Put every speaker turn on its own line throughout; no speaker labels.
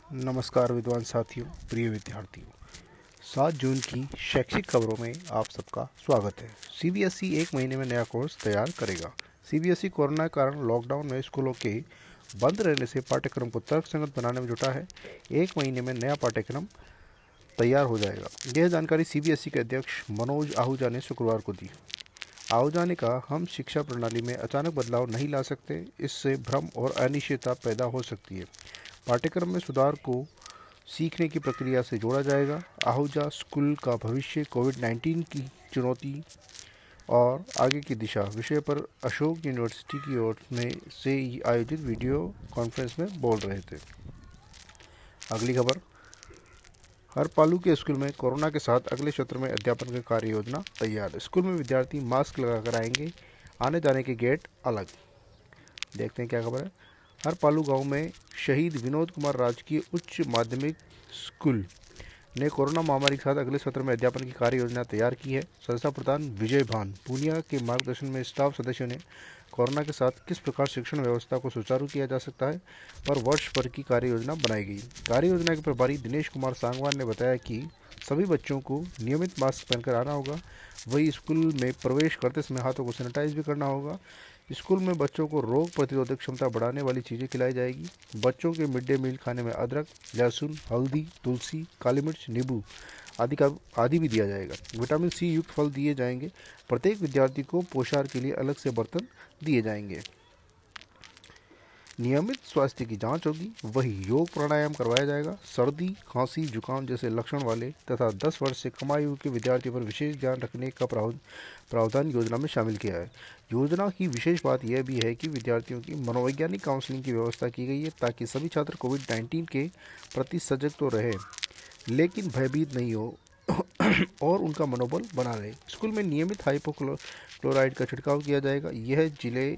नमस्कार विद्वान साथियों, प्रिय विद्यार्थियों। 7 जून की शैक्षिक खबरों में आप सबका स्वागत है। सीबीएसई एक महीने में नया कोर्स तैयार करेगा। सीबीएसई कोरोना के कारण लॉकडाउन में स्कूलों के बंद रहने से पाठ्यक्रम को तर्कसंगत बनाने में जुटा है। एक महीने में नया पाठ्यक्रम तैयार हो जाएगा। यह जानकारी सीबीएसई के अध्यक्ष मनोज आहूजा ने शुक्रवार को दी। आहूजा ने कहा, हम शिक्षा प्रणाली में अचानक बदलाव नहीं ला सकते, इससे भ्रम और अनिश्चितता पैदा हो सकती है। पाठ्यक्रम में सुधार को सीखने की प्रक्रिया से जोड़ा जाएगा। आहूजा स्कूल का भविष्य, कोविड-19 की चुनौती और आगे की दिशा विषय पर अशोक यूनिवर्सिटी की ओर से आयोजित वीडियो कॉन्फ्रेंस में बोल रहे थे। अगली खबर, हर पालू के स्कूल में कोरोना के साथ अगले सत्र में अध्यापन की कार्य योजना तैयार। स्कूल में विद्यार्थी मास्क लगाकर आएंगे, आने जाने के गेट अलग। देखते हैं क्या खबर है। हर पालू गांव में शहीद विनोद कुमार राजकीय उच्च माध्यमिक स्कूल ने कोरोना महामारी के साथ अगले सत्र में अध्यापन की कार्य योजना तैयार की है। संस्था प्रधान विजय भान पूनिया के मार्गदर्शन में स्टाफ सदस्यों ने कोरोना के साथ किस प्रकार शिक्षण व्यवस्था को सुचारू किया जा सकता है पर वर्ष भर की कार्य योजना बनाई गई। कार्य योजना के प्रभारी दिनेश कुमार सांगवान ने बताया कि सभी बच्चों को नियमित मास्क पहनकर आना होगा। वही स्कूल में प्रवेश करते समय हाथों को सैनिटाइज भी करना होगा। स्कूल में बच्चों को रोग प्रतिरोधक क्षमता बढ़ाने वाली चीज़ें खिलाई जाएगी। बच्चों के मिड डे मील खाने में अदरक, लहसुन, हल्दी, तुलसी, काली मिर्च, नींबू आदि भी दिया जाएगा। विटामिन सी युक्त फल दिए जाएंगे। प्रत्येक विद्यार्थी को पोषाहार के लिए अलग से बर्तन दिए जाएंगे। नियमित स्वास्थ्य की जांच होगी। वही योग प्राणायाम करवाया जाएगा। सर्दी, खांसी, जुकाम जैसे लक्षण वाले तथा 10 वर्ष से कम आयु के विद्यार्थियों पर विशेष ध्यान रखने का प्रावधान योजना में शामिल किया है। योजना की विशेष बात यह भी है कि विद्यार्थियों की मनोवैज्ञानिक काउंसलिंग की व्यवस्था की गई है ताकि सभी छात्र कोविड-19 के प्रति सजग तो रहे लेकिन भयभीत नहीं हो और उनका मनोबल बना रहे। स्कूल में नियमित हाइपोक्लोराइड का छिड़काव किया जाएगा। यह जिले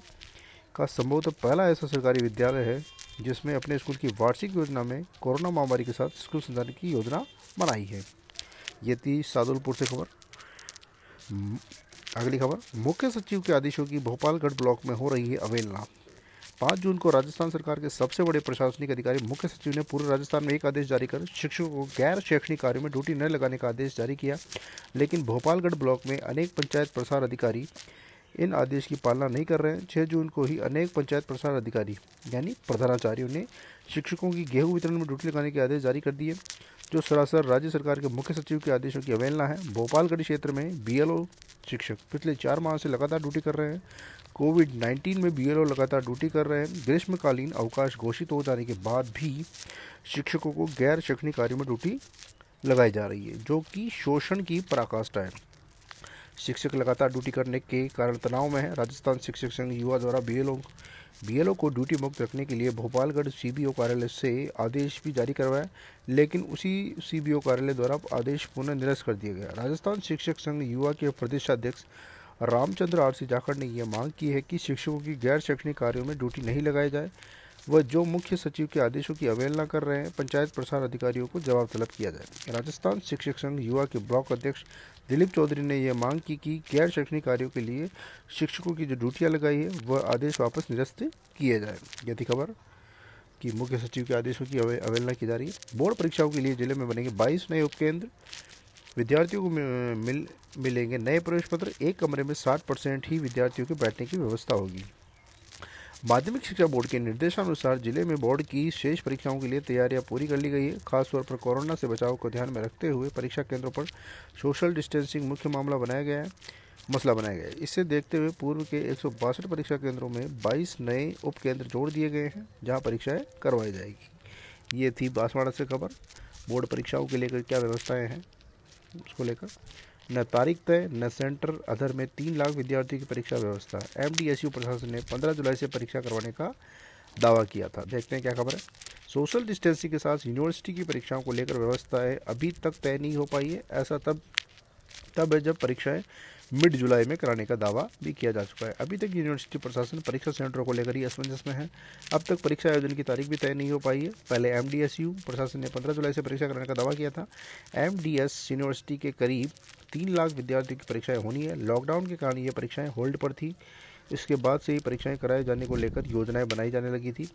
का संभवतः पहला ऐसा सरकारी विद्यालय है जिसमें अपने स्कूल की वार्षिक योजना में कोरोना महामारी के साथ स्कूल संचालन की योजना बनाई है। ये थी सादुलपुर से खबर। अगली खबर, मुख्य सचिव के आदेशों की भोपालगढ़ ब्लॉक में हो रही है अवहेलना। 5 जून को राजस्थान सरकार के सबसे बड़े प्रशासनिक अधिकारी मुख्य सचिव ने पूरे राजस्थान में एक आदेश जारी कर शिक्षकों को गैर शैक्षणिक कार्यों में ड्यूटी न लगाने का आदेश जारी किया। लेकिन भोपालगढ़ ब्लॉक में अनेक पंचायत प्रसार अधिकारी इन आदेश की पालना नहीं कर रहे हैं। 6 जून को ही अनेक पंचायत प्रसार अधिकारी यानी प्रधानाचार्यों ने शिक्षकों की गेहूं वितरण में ड्यूटी लगाने के आदेश जारी कर दिए, जो सरासर राज्य सरकार के मुख्य सचिव के आदेशों की अवहेलना है। भोपालगढ़ क्षेत्र में बीएलओ शिक्षक पिछले 4 माह से लगातार ड्यूटी कर रहे हैं। कोविड-19 में बीएलओ लगातार ड्यूटी कर रहे हैं। ग्रीष्मकालीन अवकाश घोषित हो जाने के बाद भी शिक्षकों को गैर शैक्षणिक कार्यों में ड्यूटी लगाई जा रही है, जो कि शोषण की पराकाष्ठा है। शिक्षक लगातार ड्यूटी करने के कारण तनाव में है। राजस्थान शिक्षक संघ युवा द्वारा बीएलओ को ड्यूटी मुक्त रखने के लिए भोपालगढ़ सीबीओ कार्यालय से आदेश भी जारी करवाया, लेकिन उसी सीबीओ कार्यालय द्वारा आदेश पुनः निरस्त कर दिया गया। राजस्थान शिक्षक संघ युवा के प्रदेशाध्यक्ष रामचंद्र आरसी जाखड़ ने यह मांग की है कि शिक्षकों की गैर शैक्षणिक कार्यों में ड्यूटी नहीं लगाई जाए। वह जो मुख्य सचिव के आदेशों की अवहेलना कर रहे हैं, पंचायत प्रसार अधिकारियों को जवाब तलब किया जाए। राजस्थान शिक्षक संघ युवा के ब्लॉक अध्यक्ष दिलीप चौधरी ने यह मांग की कि गैर शैक्षणिक कार्यों के लिए शिक्षकों की जो ड्यूटियां लगाई है वह आदेश वापस निरस्त किए जाए। यह थी खबर कि मुख्य सचिव के आदेशों की अवहेलना की जा रही है। बोर्ड परीक्षाओं के लिए जिले में बनेंगे 22 नए उपकेंद्र। विद्यार्थियों को मिलेंगे नए प्रवेश पत्र। एक कमरे में 60% ही विद्यार्थियों के बैठने की व्यवस्था होगी। माध्यमिक शिक्षा बोर्ड के निर्देशानुसार जिले में बोर्ड की शेष परीक्षाओं के लिए तैयारियां पूरी कर ली गई है। खासतौर पर कोरोना से बचाव को ध्यान में रखते हुए परीक्षा केंद्रों पर सोशल डिस्टेंसिंग मुख्य मसला बनाया गया है। इसे देखते हुए पूर्व के 162 परीक्षा केंद्रों में 22 नए उपकेंद्र जोड़ दिए गए हैं जहां परीक्षाएं करवाई जाएगी। ये थी बांसवाड़ा से खबर। बोर्ड परीक्षाओं के लेकर क्या व्यवस्थाएं हैं उसको लेकर न तारीख तय न सेंटर। अधर में 3 लाख विद्यार्थियों की परीक्षा व्यवस्था। एमडीएसयू प्रशासन ने 15 जुलाई से परीक्षा करवाने का दावा किया था। देखते हैं क्या खबर है। सोशल डिस्टेंसिंग के साथ यूनिवर्सिटी की परीक्षाओं को लेकर व्यवस्थाएं अभी तक तय नहीं हो पाई है। ऐसा तब है जब परीक्षाएं मिड जुलाई में कराने का दावा भी किया जा चुका है। अभी तक यूनिवर्सिटी प्रशासन परीक्षा सेंटरों को लेकर ही असमंजस में है। अब तक परीक्षा आयोजन की तारीख भी तय नहीं हो पाई है। पहले एमडीएसयू प्रशासन ने 15 जुलाई से परीक्षा कराने का दावा किया था। एमडीएस यूनिवर्सिटी के करीब 3 लाख विद्यार्थियों की परीक्षाएं होनी है। लॉकडाउन के कारण ये परीक्षाएं होल्ड पर थी। इसके बाद से ही परीक्षाएं कराए जाने को लेकर योजनाएं बनाई जाने लगी थी।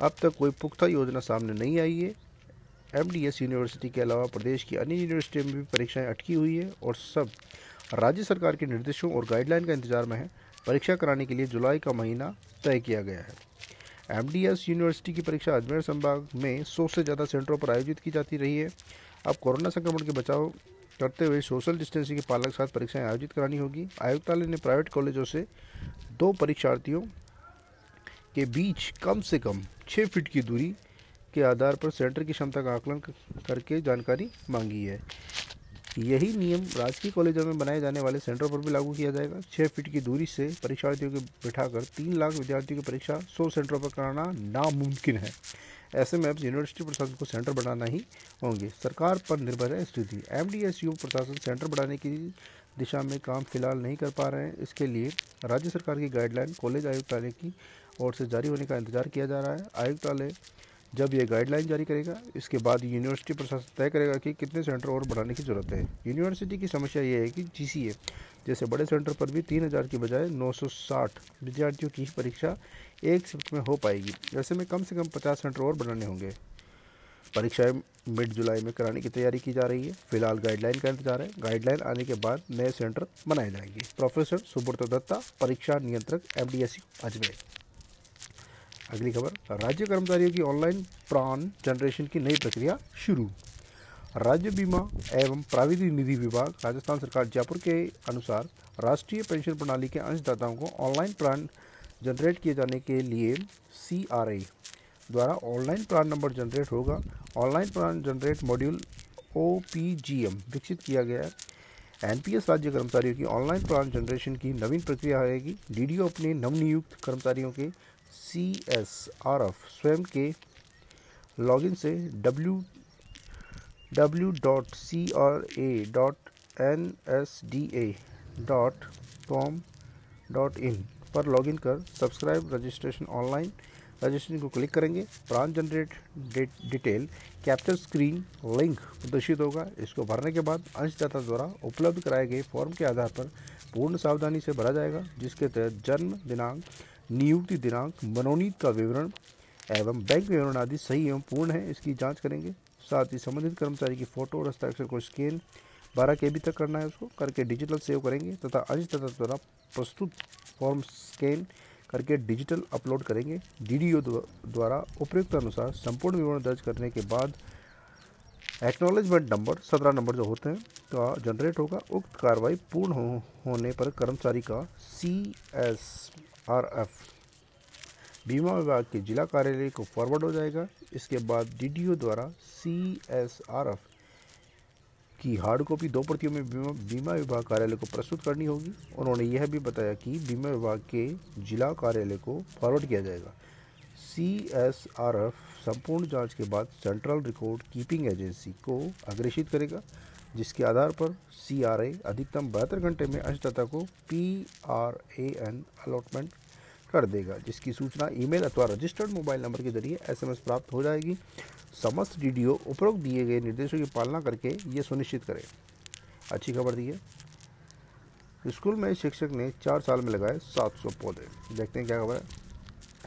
अब तक कोई पुख्ता योजना सामने नहीं आई है। एमडीएस यूनिवर्सिटी के अलावा प्रदेश की अन्य यूनिवर्सिटियों में भी परीक्षाएं अटकी हुई है और सब राज्य सरकार के निर्देशों और गाइडलाइन का इंतजार में है। परीक्षा कराने के लिए जुलाई का महीना तय किया गया है। एमडीएस यूनिवर्सिटी की परीक्षा अजमेर संभाग में 100 से ज़्यादा सेंटरों पर आयोजित की जाती रही है। अब कोरोना संक्रमण के बचाव करते हुए सोशल डिस्टेंसिंग के पालन के साथ परीक्षाएं आयोजित करानी होगी। आयुक्तालय ने प्राइवेट कॉलेजों से 2 परीक्षार्थियों के बीच कम से कम 6 फीट की दूरी के आधार पर सेंटर की क्षमता का आकलन करके जानकारी मांगी है। यही नियम राजकीय कॉलेजों में बनाए जाने वाले सेंटरों पर भी लागू किया जाएगा। 6 फीट की दूरी से परीक्षार्थियों को बिठाकर 3 लाख विद्यार्थियों की परीक्षा 100 सेंटरों पर कराना नामुमकिन है। ऐसे में अब यूनिवर्सिटी प्रशासन को सेंटर बनाना ही होंगे। सरकार पर निर्भर है स्थिति। एमडीएसयू प्रशासन सेंटर बढ़ाने की दिशा में काम फिलहाल नहीं कर पा रहे हैं। इसके लिए राज्य सरकार की गाइडलाइन कॉलेज आयुक्तालय की ओर से जारी होने का इंतजार किया जा रहा है। आयुक्तालय जब ये गाइडलाइन जारी करेगा, इसके बाद यूनिवर्सिटी प्रशासन तय करेगा कि कितने सेंटर और बढ़ाने की ज़रूरत है। यूनिवर्सिटी की समस्या ये है कि जीसीए जैसे बड़े सेंटर पर भी 3000 की बजाय 960 विद्यार्थियों की परीक्षा एक शिफ्ट में हो पाएगी। ऐसे में कम से कम 50 सेंटर और बनाने होंगे। परीक्षाएं मिड जुलाई में कराने की तैयारी की जा रही है। फिलहाल गाइडलाइन का इंतजार है। गाइडलाइन आने के बाद नए सेंटर बनाए जाएंगे। प्रोफेसर सुब्रत दत्ता, परीक्षा नियंत्रक, एमडीएसयू अजमेर। अगली खबर, राज्य कर्मचारियों की ऑनलाइन प्राण जनरेशन की नई प्रक्रिया शुरू। राज्य बीमा एवं प्राविधिक निधि विभाग राजस्थान सरकार जयपुर के अनुसार राष्ट्रीय पेंशन प्रणाली के अंशदाताओं को ऑनलाइन प्राण जनरेट किए जाने के लिए CRA द्वारा ऑनलाइन प्राण नंबर जनरेट होगा। ऑनलाइन प्राण जनरेट मॉड्यूल OPGM विकसित किया गया है। एनपीएस राज्य कर्मचारियों की ऑनलाइन प्राण जनरेशन की नवीन प्रक्रिया आएगी। डीडीओ अपने नवनियुक्त कर्मचारियोों के CSRF स्वयं के लॉगिन से www.cra.nsda.com.in पर लॉगिन कर सब्सक्राइब रजिस्ट्रेशन ऑनलाइन रजिस्ट्रेशन को क्लिक करेंगे। प्राण generate detail capture screen link प्रदर्शित होगा। इसको भरने के बाद अंशदाता द्वारा उपलब्ध कराए गए फॉर्म के आधार पर पूर्ण सावधानी से भरा जाएगा, जिसके तहत जन्म दिनांक, नियुक्ति दिनांक, मनोनीत का विवरण एवं बैंक विवरण आदि सही एवं पूर्ण है, इसकी जांच करेंगे। साथ ही संबंधित कर्मचारी की फोटो और हस्ताक्षर को स्कैन 12 KB तक करना है, उसको करके डिजिटल सेव करेंगे तथा अंशदाता द्वारा प्रस्तुत फॉर्म स्कैन करके डिजिटल अपलोड करेंगे। डीडीओ द्वारा उपयुक्त अनुसार संपूर्ण विवरण दर्ज करने के बाद एक्नॉलेजमेंट नंबर 17 नंबर जो होते हैं का जनरेट होगा। उक्त कार्रवाई पूर्ण होने पर कर्मचारी का CSRF बीमा विभाग के जिला कार्यालय को फॉरवर्ड हो जाएगा। इसके बाद डीडीओ द्वारा CSRF की हार्ड कॉपी 2 प्रतियों में बीमा विभाग कार्यालय को प्रस्तुत करनी होगी। उन्होंने यह भी बताया कि बीमा विभाग के जिला कार्यालय को फॉरवर्ड किया जाएगा। CSRF संपूर्ण जांच के बाद सेंट्रल रिकॉर्ड कीपिंग एजेंसी को अग्रेषित करेगा, जिसके आधार पर CRA अधिकतम 72 घंटे में अंशदाता को PRAN अलॉटमेंट कर देगा, जिसकी सूचना ईमेल अथवा रजिस्टर्ड मोबाइल नंबर के जरिए SMS प्राप्त हो जाएगी। समस्त डीडीओ उपरोक्त दिए गए निर्देशों की पालना करके ये सुनिश्चित करें। अच्छी खबर दी है। स्कूल में शिक्षक ने 4 साल में लगाए 700 पौधे। देखते हैं क्या खबर है।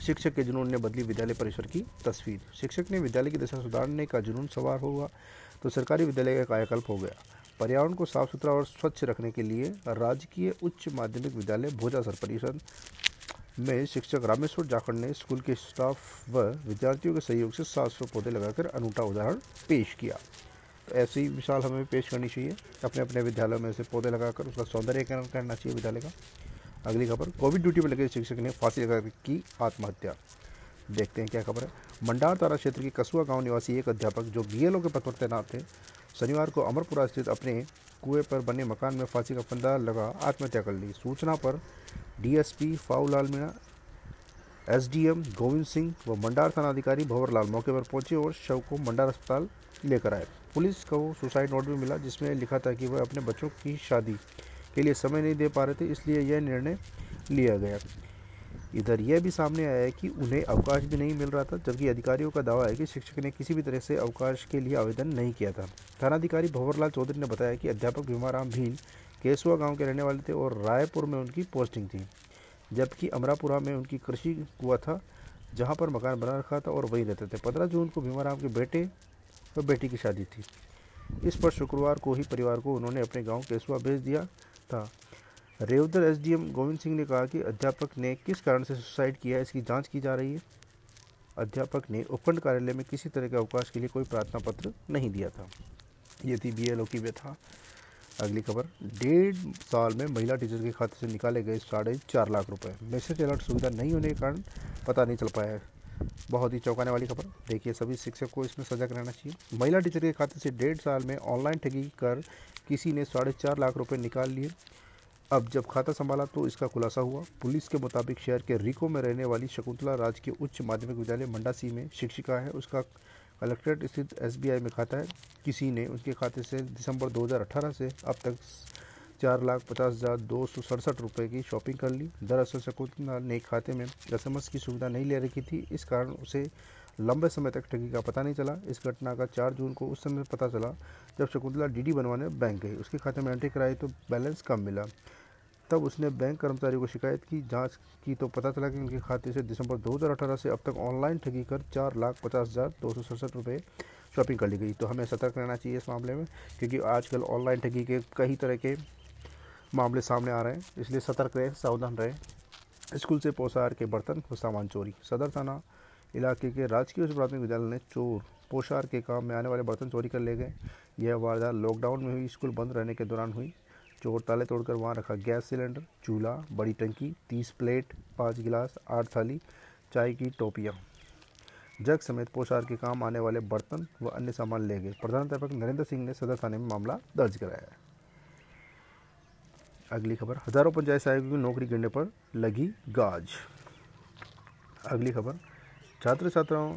शिक्षक के जुनून ने बदली विद्यालय परिसर की तस्वीर। शिक्षक ने विद्यालय की दशा सुधारने का जुनून सवार हुआ तो सरकारी विद्यालय का कायाकल्प हो गया। पर्यावरण को साफ सुथरा और स्वच्छ रखने के लिए राजकीय उच्च माध्यमिक विद्यालय भोजासर परिसर में शिक्षक रामेश्वर जाखड़ ने स्कूल के स्टाफ व विद्यार्थियों के सहयोग से 700 पौधे लगाकर अनूठा उदाहरण पेश किया। तो ऐसी मिसाल हमें पेश करनी चाहिए। अपने अपने विद्यालयों में से पौधे लगाकर उसका सौंदर्यीकरण करना चाहिए विद्यालय का। अगली खबर, कोविड ड्यूटी में लगे शिक्षक ने फांसी लगाकर की आत्महत्या। देखते हैं क्या खबर है। मंडार तारा क्षेत्र के कसुआ गाँव निवासी एक अध्यापक जो BLO के पद पर तैनात थे, शनिवार को अमरपुरा स्थित अपने कुएं पर बने मकान में फांसी का फंदा लगा आत्महत्या कर ली। सूचना पर DSP फाऊलाल मीणा, SDM गोविंद सिंह व मंडार थाना अधिकारी भंवरलाल मौके पर पहुंचे और शव को मंडार अस्पताल लेकर आए। पुलिस को सुसाइड नोट भी मिला, जिसमें लिखा था कि वह अपने बच्चों की शादी के लिए समय नहीं दे पा रहे थे, इसलिए यह निर्णय लिया गया। इधर यह भी सामने आया है कि उन्हें अवकाश भी नहीं मिल रहा था, जबकि अधिकारियों का दावा है कि शिक्षक ने किसी भी तरह से अवकाश के लिए आवेदन नहीं किया था। थानाधिकारी भंवरलाल चौधरी ने बताया कि अध्यापक भीमाराम भील केसुआ गांव के रहने वाले थे और रायपुर में उनकी पोस्टिंग थी, जबकि अमरापुरा में उनकी कृषि कुआ था, जहां पर मकान बना रखा था और वहीं रहते थे। 15 जून को भीमाराम के बेटे व बेटी की शादी थी। इस पर शुक्रवार को ही परिवार को उन्होंने अपने गांव केसुआ भेज दिया था। रेवदर एसडीएम गोविंद सिंह ने कहा कि अध्यापक ने किस कारण से सुसाइड किया, इसकी जांच की जा रही है। अध्यापक ने उपखंड कार्यालय में किसी तरह के अवकाश के लिए कोई प्रार्थना पत्र नहीं दिया था। ये थी बीएलओ की व्यथा। अगली खबर, 1.5 साल में महिला टीचर के खाते से निकाले गए 4.5 लाख रुपए। मैसेज अलर्ट सुविधा नहीं होने के कारण पता नहीं चल पाया है। बहुत ही चौंकाने वाली खबर। देखिए, सभी शिक्षक को इसमें सजग रहना चाहिए। महिला टीचर के खाते से 1.5 साल में ऑनलाइन ठगी कर किसी ने 4.5 लाख रुपए निकाल लिए। अब जब खाता संभाला तो इसका खुलासा हुआ। पुलिस के मुताबिक शहर के रिको में रहने वाली शकुंतला राजकीय उच्च माध्यमिक विद्यालय मंडासी में शिक्षिका है। उसका कलेक्ट्रेट स्थित एसबीआई में खाता है। किसी ने उसके खाते से दिसंबर 2018 से अब तक 4,50,267 रुपये की शॉपिंग कर ली। दरअसल शकुंतला ने खाते में एसएमएस की सुविधा नहीं ले रखी थी। इस कारण उसे लंबे समय तक ठगी का पता नहीं चला। इस घटना का 4 जून को उस समय पता चला जब शकुंतला डीडी बनवाने बैंक गई। उसके खाते में एंट्री कराई तो बैलेंस कम मिला। तब उसने बैंक कर्मचारी को शिकायत की। जांच की तो पता चला कि उनके खाते से दिसंबर 2018 से अब तक ऑनलाइन ठगी कर 4,50,267 रुपये शॉपिंग कर ली गई। तो हमें सतर्क रहना चाहिए इस मामले में, क्योंकि आजकल ऑनलाइन ठगी के कई तरह के मामले सामने आ रहे हैं। इसलिए सतर्क रहें, सावधान रहें। स्कूल से पोशार के बर्तन व सामान चोरी। सदर थाना इलाके के राजकीय उच्च प्राथमिक विद्यालय ने चोर पोशार के काम में आने वाले बर्तन चोरी कर ले गए। यह वारदात लॉकडाउन में हुई, स्कूल बंद रहने के दौरान हुई। चोर ताले तोड़कर वहां रखा गैस सिलेंडर, चूल्हा, बड़ी टंकी, 30 प्लेट, 5 गिलास, 8 थाली, चाय की टोपियाँ, जग समेत पोशार के काम आने वाले बर्तन व अन्य सामान ले गए। प्रधानाध्यापक नरेंद्र सिंह ने सदर थाने में मामला दर्ज कराया है। अगली खबर, हजारों पंचायत सहायकों की नौकरी गिरने पर लगी गाज। अगली खबर, छात्र छात्राओं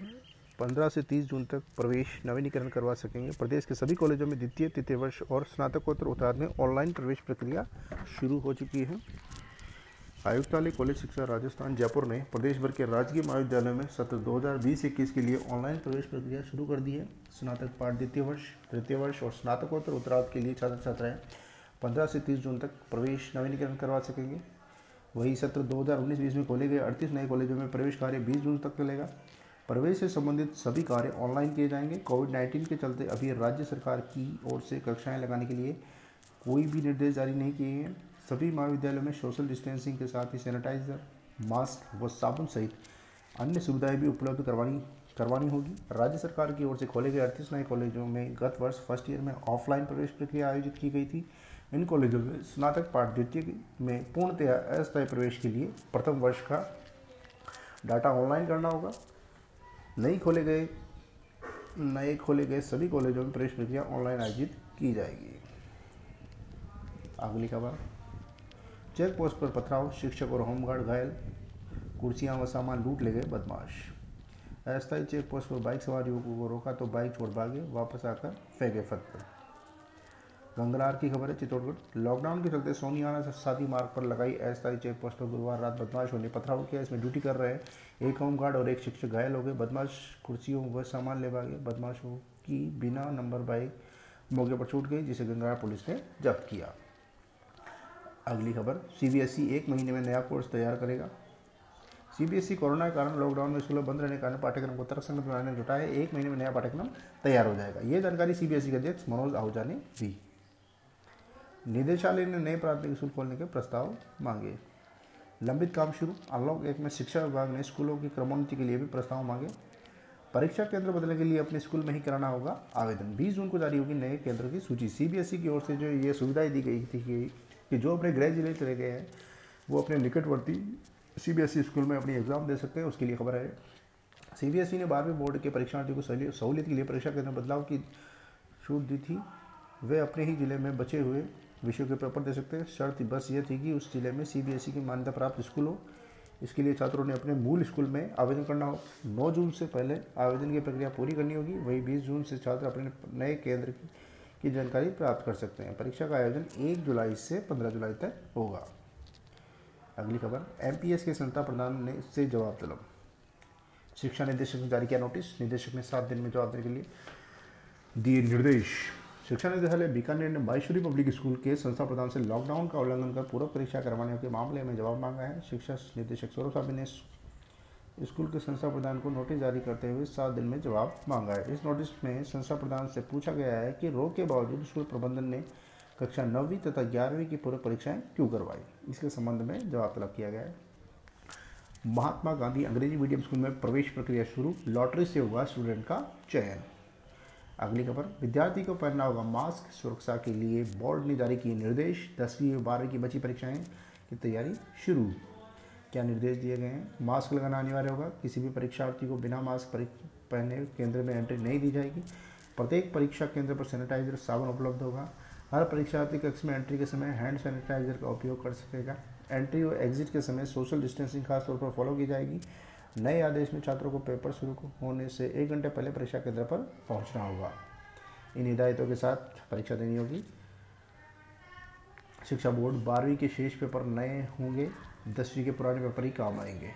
15 से 30 जून तक प्रवेश नवीनीकरण करवा सकेंगे। प्रदेश के सभी कॉलेजों में द्वितीय तृतीय वर्ष और स्नातकोत्तर उतार में ऑनलाइन प्रवेश प्रक्रिया शुरू हो चुकी है। आयुक्तालय कॉलेज शिक्षा राजस्थान जयपुर ने प्रदेश भर के राजकीय महाविद्यालयों में सत्र 2020-21 के लिए ऑनलाइन प्रवेश प्रक्रिया शुरू कर दी है। स्नातक पाठ द्वितीय वर्ष, तृतीय वर्ष और स्नातकोत्तर उत्तरार्ध के लिए छात्र छात्राएं 15 से 30 जून तक प्रवेश नवीनीकरण करवा सकेंगे। वही सत्र 2019-20 में खोले गए 38 नए कॉलेजों में प्रवेश कार्य 20 जून तक चलेगा। प्रवेश से संबंधित सभी कार्य ऑनलाइन किए जाएंगे। कोविड-19 के चलते अभी राज्य सरकार की ओर से कक्षाएं लगाने के लिए कोई भी निर्देश जारी नहीं किए हैं। सभी महाविद्यालयों में सोशल डिस्टेंसिंग के साथ ही सैनिटाइजर, मास्क व साबुन सहित अन्य सुविधाएं भी उपलब्ध करवानी होगी। राज्य सरकार की ओर से खोले गए 38 नए कॉलेजों में गत वर्ष फर्स्ट ईयर में ऑफलाइन प्रवेश प्रक्रिया आयोजित की गई थी। इन कॉलेजों में स्नातक पाठ द्वितीय में पूर्णतया अस्थायी प्रवेश के लिए प्रथम वर्ष का डाटा ऑनलाइन करना होगा। नए खोले गए सभी कॉलेजों में प्रवेश प्रक्रिया ऑनलाइन आयोजित की जाएगी। अगली खबर, चेक पोस्ट पर पथराव, शिक्षक और होमगार्ड घायल, कुर्सियां व सामान लूट ले गए बदमाश। अस्थायी चेक पोस्ट पर बाइक सवार युवकों को रोका तो बाइक छोड़ भागे, वापस आकर फेंके पत्थर। गंगनार की खबर है चित्तौड़गढ़। लॉकडाउन के चलते सोनियाना से शादी मार्ग पर लगाई अस्थायी चेक पोस्ट पर गुरुवार रात बदमाशों ने पथराव किया। इसमें ड्यूटी कर रहे एक होमगार्ड और एक शिक्षक घायल हो गए। बदमाश कुर्सियों व सामान ले भागे। बदमाशों की बिना नंबर बाइक मौके पर छूट गई, जिसे गंगनार पुलिस ने जब्त किया। अगली खबर, सीबीएसई 1 महीने में नया कोर्स तैयार करेगा। सीबीएसई कोरोना के कारण लॉकडाउन में स्कूलों बंद रहने के कारण पाठ्यक्रम को तर्कसंगत बनाने में जुटा है। 1 महीने में नया पाठ्यक्रम तैयार हो जाएगा। ये जानकारी सीबीएसई के अध्यक्ष मनोज आहूजा ने दी। निदेशालय ने नए प्राथमिक स्कूल खोलने के प्रस्ताव मांगे। लंबित काम शुरू। अनलॉक 1 में शिक्षा विभाग ने स्कूलों की क्रमोन्नति के लिए भी प्रस्ताव मांगे। परीक्षा केंद्र बदलने के लिए अपने स्कूल में ही कराना होगा आवेदन। 20 जून को जारी होगी नए केंद्र की सूची। सीबीएसई की ओर से जो ये सुविधाएं दी गई थी कि जो अपने गृह जिले चले गए हैं वो अपने निकटवर्ती सीबीएसई स्कूल में अपनी एग्जाम दे सकते हैं, उसके लिए खबर है। सीबीएसई ने 12वीं बोर्ड के परीक्षार्थियों को सहूलियत के लिए परीक्षा केंद्र बदलाव की छूट दी थी। वे अपने ही जिले में बचे हुए विषयों के पेपर दे सकते हैं। शर्त बस ये थी कि उस जिले में सीबीएसई की मान्यता प्राप्त स्कूल हो। इसके लिए छात्रों ने अपने मूल स्कूल में आवेदन करना हो। 9 जून से पहले आवेदन की प्रक्रिया पूरी करनी होगी। वही 20 जून से छात्र अपने नए केंद्र की जानकारी प्राप्त कर सकते हैं। परीक्षा का आयोजन 1 जुलाई से 15 जुलाई तक होगा। अगली खबर, एमपीएस के संस्था प्रधान ने से जवाब तलब। शिक्षा निदेशक ने जारी किया नोटिस। निदेशक ने 7 दिन में जवाब देने के लिए दिए निर्देश। शिक्षा निदेशालय बीकानेर ने माहेश्वरी पब्लिक स्कूल के संस्था प्रधान से लॉकडाउन का उल्लंघन कर पूरक परीक्षा करवाने के मामले में जवाब मांगा है। शिक्षा निदेशक सौरभ साबी ने स्कूल के संस्था प्रधान को नोटिस जारी करते हुए 7 दिन में जवाब मांगा है। इस नोटिस में संस्था प्रधान से पूछा गया है कि रोक के बावजूद स्कूल प्रबंधन ने कक्षा 9वीं तथा 11वीं की पूरक परीक्षाएं क्यों करवाई। इसके संबंध में जवाब तलब किया गया है। महात्मा गांधी अंग्रेजी मीडियम स्कूल में प्रवेश प्रक्रिया शुरू, लॉटरी से होगा स्टूडेंट का चयन। अगली खबर, विद्यार्थी को पहनना होगा मास्क, सुरक्षा के लिए बोर्ड ने जारी किए निर्देश। 10वीं और 12वीं की बची परीक्षाएं की तैयारी शुरू। क्या निर्देश दिए गए हैं? मास्क लगाना अनिवार्य होगा। किसी भी परीक्षार्थी को बिना मास्क पहने केंद्र में एंट्री नहीं दी जाएगी। प्रत्येक परीक्षा केंद्र पर सैनिटाइजर साबुन उपलब्ध होगा। हर परीक्षार्थी कक्ष में एंट्री के समय हैंड सैनिटाइजर का उपयोग कर सकेगा। एंट्री और एग्जिट के समय सोशल डिस्टेंसिंग खासतौर पर फॉलो की जाएगी। नए आदेश में छात्रों को पेपर शुरू होने से 1 घंटे पहले परीक्षा केंद्र पर पहुंचना होगा। इन हिदायतों के साथ परीक्षा देनी होगी। शिक्षा बोर्ड 12वीं के शेष पेपर नए होंगे, 10वीं के पुराने पेपर ही काम आएंगे।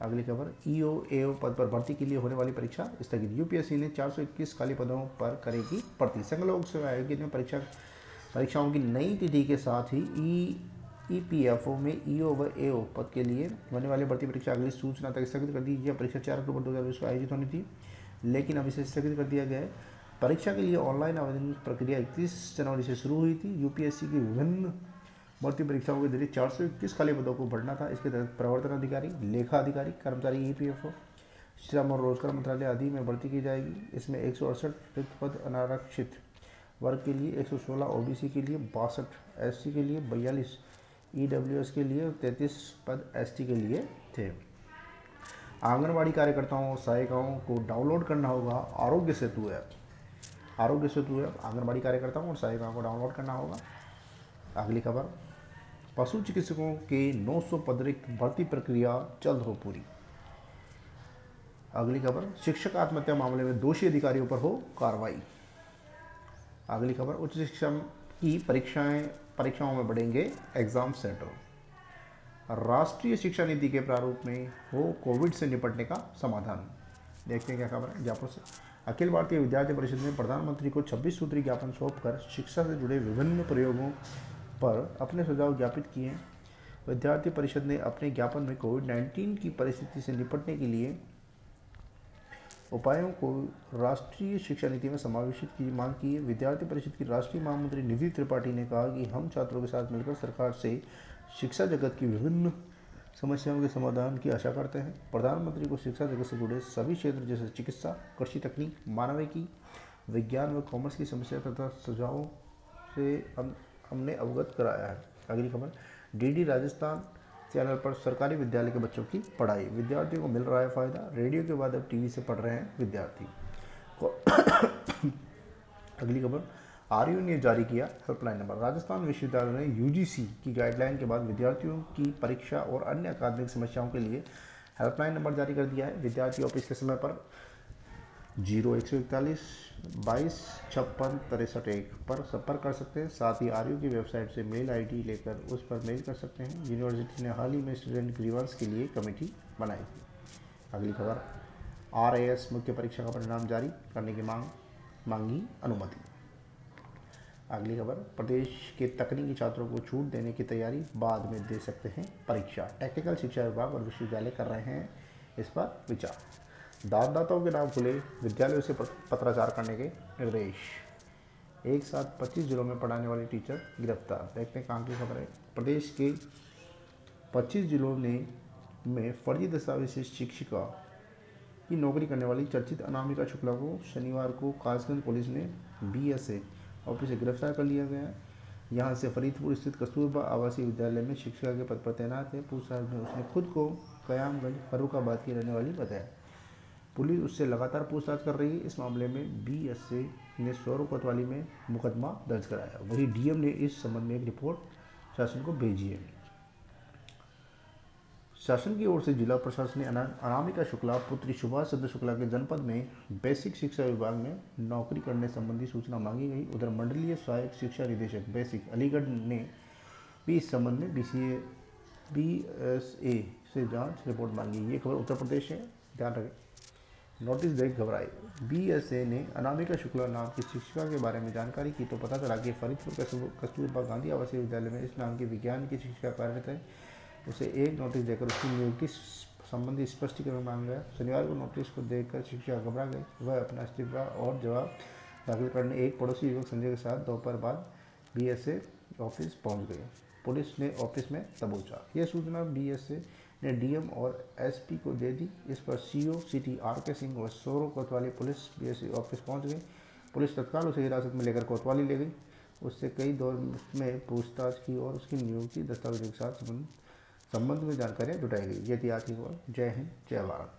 अगली खबर, ईओ एओ पद पर भर्ती के लिए होने वाली परीक्षा स्थगित। यूपीएससी ने 421 खाली पदों पर करेगी भर्ती। संघ लोक सेवा आयोग ने परीक्षाओं की नई तिथि के साथ ही ईपीएफओ में ईओ व एओ पद के लिए होने वाली भर्ती परीक्षा अगली सूचना तक स्थगित कर दी। यह परीक्षा 4 अक्टूबर 2020 को आयोजित होनी थी, लेकिन अब इसे स्थगित कर दिया गया है। परीक्षा के लिए ऑनलाइन आवेदन प्रक्रिया 31 जनवरी से शुरू हुई थी। यूपीएससी की विभिन्न भर्ती परीक्षाओं के जरिए 421 खाली पदों को भरना था। इसके तहत प्रवर्तन अधिकारी, लेखा अधिकारी, कर्मचारी, ईपीएफओ, श्रम और रोजगार मंत्रालय आदि में भर्ती की जाएगी। इसमें 168 रिक्त पद अनारक्षित वर्ग के लिए, 116 ओबीसी के लिए, 62 एससी के लिए, 42 ईडब्ल्यूएस के लिए और 33 पद एसटी के लिए थे। आंगनबाड़ी कार्यकर्ताओं और सहायिकाओं को डाउनलोड करना होगा आरोग्य सेतु ऐप। आरोग्य सेतु ऐप आंगनबाड़ी कार्यकर्ताओं और सहायिकाओं को डाउनलोड करना होगा। अगली खबर, पशु चिकित्सकों के 900 पद रिक्त, भर्ती प्रक्रिया जल्द हो पूरी। अगली खबर, शिक्षक आत्महत्या मामले में दोषी अधिकारियों पर हो कार्रवाई। अगली खबर, उच्च शिक्षा की परीक्षाओं में बढ़ेंगे एग्जाम सेंटर। राष्ट्रीय शिक्षा नीति के प्रारूप में हो कोविड से निपटने का समाधान। देखते हैं क्या खबर है जयपुर से। अखिल भारतीय विद्यार्थी परिषद ने प्रधानमंत्री को 26 सूत्री ज्ञापन सौंपकर शिक्षा से जुड़े विभिन्न प्रयोगों पर अपने सुझाव ज्ञापित किए हैं। विद्यार्थी परिषद ने अपने ज्ञापन में कोविड-19 की परिस्थिति से निपटने के लिए उपायों को राष्ट्रीय शिक्षा नीति में समावेशित की मांग की है। विद्यार्थी परिषद की राष्ट्रीय महामंत्री निधि त्रिपाठी ने कहा कि हम छात्रों के साथ मिलकर सरकार से शिक्षा जगत की विभिन्न समस्याओं के समाधान की आशा करते हैं। प्रधानमंत्री को शिक्षा जगत से जुड़े सभी क्षेत्र जैसे चिकित्सा, कृषि तकनीक, मानविकी, विज्ञान व कॉमर्स की समस्या तथा सुझावों से हमने अवगत कराया है। अगली खबर, डीडी राजस्थान चैनल पर सरकारी विद्यालय के बच्चों की पढ़ाई। विद्यार्थियों को मिल रहा है फायदा। रेडियो के बाद अब टीवी से पढ़ रहे हैं विद्यार्थी। अगली खबर, आरयू ने जारी किया हेल्पलाइन नंबर। राजस्थान विश्वविद्यालय ने यूजीसी की गाइडलाइन के बाद विद्यार्थियों की परीक्षा और अन्य अकादमिक समस्याओं के लिए हेल्पलाइन नंबर जारी कर दिया है। विद्यार्थी ऑफिस के समय पर 0141 22 56 63 पर संपर्क कर सकते हैं। साथ ही आरयू की वेबसाइट से मेल आईडी लेकर उस पर मेल कर सकते हैं। यूनिवर्सिटी ने हाल ही में स्टूडेंट ग्रीवेंस के लिए कमेटी बनाई थी। अगली खबर, आरएएस मुख्य परीक्षा का परिणाम जारी करने की मांगी अनुमति। अगली खबर, प्रदेश के तकनीकी छात्रों को छूट देने की तैयारी, बाद में दे सकते हैं परीक्षा। टेक्निकल शिक्षा विभाग और विश्वविद्यालय कर रहे हैं इस पर विचार। दानदाताओं के नाम खुले, विद्यालयों से पत्राचार करने के निर्देश। एक साथ 25 जिलों में पढ़ाने वाले टीचर गिरफ्तार। देखते हैं कहाँ की खबर है। प्रदेश के 25 जिलों में फर्जी दस्तावेज से शिक्षिका की नौकरी करने वाली चर्चित अनामिका शुक्ला को शनिवार को कासगंज पुलिस ने बीएसए ऑफिस से गिरफ्तार कर लिया गया है। यहाँ से फरीदपुर स्थित कस्तूरबा आवासीय विद्यालय में शिक्षिका के पद पर तैनात है। पूछताछ में उसने खुद को कयामगंज फर्रुखाबाद की रहने वाली बताया। पुलिस उससे लगातार पूछताछ कर रही है। इस मामले में बीएसए ने स्वरूप कोतवाली में मुकदमा दर्ज कराया। वहीं डीएम ने इस संबंध में एक रिपोर्ट शासन को भेजी है। शासन की ओर से जिला प्रशासन ने अनामिका शुक्ला पुत्री सुभाष चंद्र शुक्ला के जनपद में बेसिक शिक्षा विभाग में नौकरी करने संबंधी सूचना मांगी गई। उधर मंडलीय सहायक शिक्षा निदेशक बेसिक अलीगढ़ ने भी इस संबंध में बीएसए से जांच रिपोर्ट मांगी। ये खबर उत्तर प्रदेश है, ध्यान रखें। नोटिस देख घबराए, बीएसए ने अनामिका शुक्ला नाम की शिक्षिका के बारे में जानकारी की तो पता चला कि फरीदपुर कस्तूरबा गांधी आवासीय विद्यालय में इस नाम की विज्ञान की शिक्षिका कार्यरत है। उसे एक नोटिस देकर उसकी नियुक्ति संबंधी स्पष्टीकरण मांगा गया। शनिवार को नोटिस को देखकर शिक्षिका घबरा गई। वह अपना इस्तीफा और जवाब दाखिल करने एक पड़ोसी युवक संजय के साथ दोपहर बाद बीएसए ऑफिस पहुंच गए। पुलिस ने ऑफिस में दबोचा। यह सूचना बीएसए ने डीएम और एसपी को दे दी। इस पर सीओ सिटी आर.के. सिंह व सौरव कोतवाली पुलिस बीएसए ऑफिस पहुंच गई। पुलिस तत्काल उसे हिरासत में लेकर कोतवाली ले गई। उससे कई दौर में पूछताछ की और उसकी नियुक्ति दस्तावेजों के साथ संबंध में जानकारियां जुटाई गई। ये थी आज की खबर। जय हिंद, जय भारत।